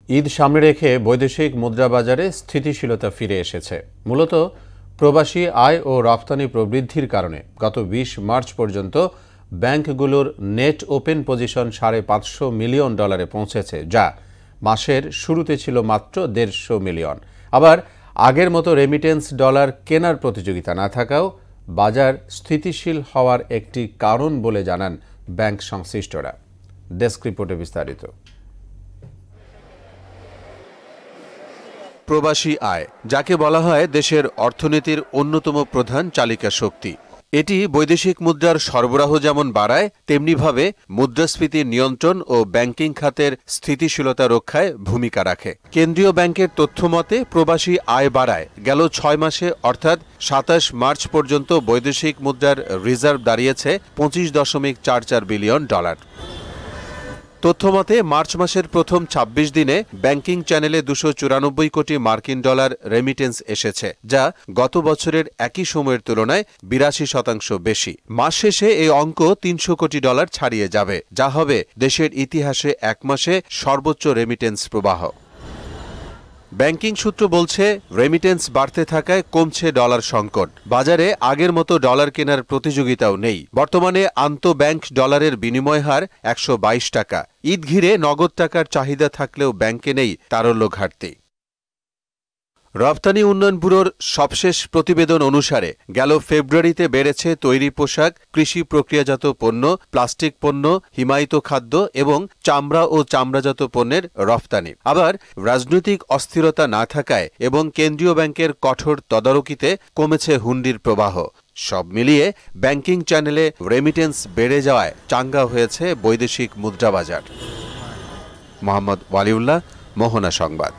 ঈদ সামনে রেখে বৈদেশিক মুদ্রা বাজারে স্থিতিশীলতা ফিরে এসেছে। মূলত প্রবাসী আয় ও রপ্তানি প্রবৃদ্ধির কারণে গত ২০ মার্চ পর্যন্ত ব্যাংকগুলোর নেট ওপেন পজিশন $৫৫০ মিলিয়ন পৌঁছেছে, যা মাসের শুরুতে ছিল মাত্র $১৫০ মিলিয়ন। আবার আগের মতো রেমিটেন্স ডলার কেনার প্রতিযোগিতা না থাকাও বাজার স্থিতিশীল হওয়ার একটি কারণ বলে জানান ব্যাংক সংশ্লিষ্টরা। ডেস্ক রিপোর্টে বিস্তারিত। প্রবাসী আয়, যাকে বলা হয় দেশের অর্থনীতির অন্যতম প্রধান চালিকা শক্তি, এটি বৈদেশিক মুদ্রার সরবরাহ যেমন বাড়ায়, তেমনিভাবে মুদ্রাস্ফীতি নিয়ন্ত্রণ ও ব্যাংকিং খাতের স্থিতিশীলতা রক্ষায় ভূমিকা রাখে। কেন্দ্রীয় ব্যাংকের তথ্যমতে প্রবাসী আয় বাড়ায় গেল ৬ মাসে, অর্থাৎ ২৭ মার্চ পর্যন্ত বৈদেশিক মুদ্রার রিজার্ভ দাঁড়িয়েছে $২৫.৪৪ বিলিয়ন। তথ্যমতে মার্চ মাসের প্রথম ২৬ দিনে ব্যাংকিং চ্যানেলে $২৯৪ কোটি মার্কিন ডলার রেমিটেন্স এসেছে, যা গত বছরের একই সময়ের তুলনায় ৮২% বেশি। মাস শেষে এই অঙ্ক $৩০০ কোটি ছাড়িয়ে যাবে, যা হবে দেশের ইতিহাসে এক মাসে সর্বোচ্চ রেমিটেন্স প্রবাহ। ব্যাংকিং সূত্র বলছে, রেমিটেন্স বাড়তে থাকায় কমছে ডলার সংকট। বাজারে আগের মতো ডলার কেনার প্রতিযোগিতাও নেই। বর্তমানে আন্তঃব্যাংক ডলারের বিনিময় হার ১২২ টাকা। ঈদ ঘিরে নগদ টাকার চাহিদা থাকলেও ব্যাংকে নেই তারল্য ঘাটতি। রপ্তানি উন্নয়ন ব্যুরোর সবশেষ প্রতিবেদন অনুসারে গেল ফেব্রুয়ারিতে বেড়েছে তৈরি পোশাক, কৃষি প্রক্রিয়াজাত পণ্য, প্লাস্টিক পণ্য, হিমায়িত খাদ্য এবং চামড়া ও চামড়াজাত পণ্যের রফতানি। আবার রাজনৈতিক অস্থিরতা না থাকায় এবং কেন্দ্রীয় ব্যাংকের কঠোর তদারকিতে কমেছে হুন্ডির প্রবাহ। সব মিলিয়ে ব্যাংকিং চ্যানেলে রেমিটেন্স বেড়ে যাওয়ায় চাঙ্গা হয়েছে বৈদেশিক মুদ্রা বাজার। মোহাম্মদ ওয়ালিউল্লাহ, মোহনা সংবাদ।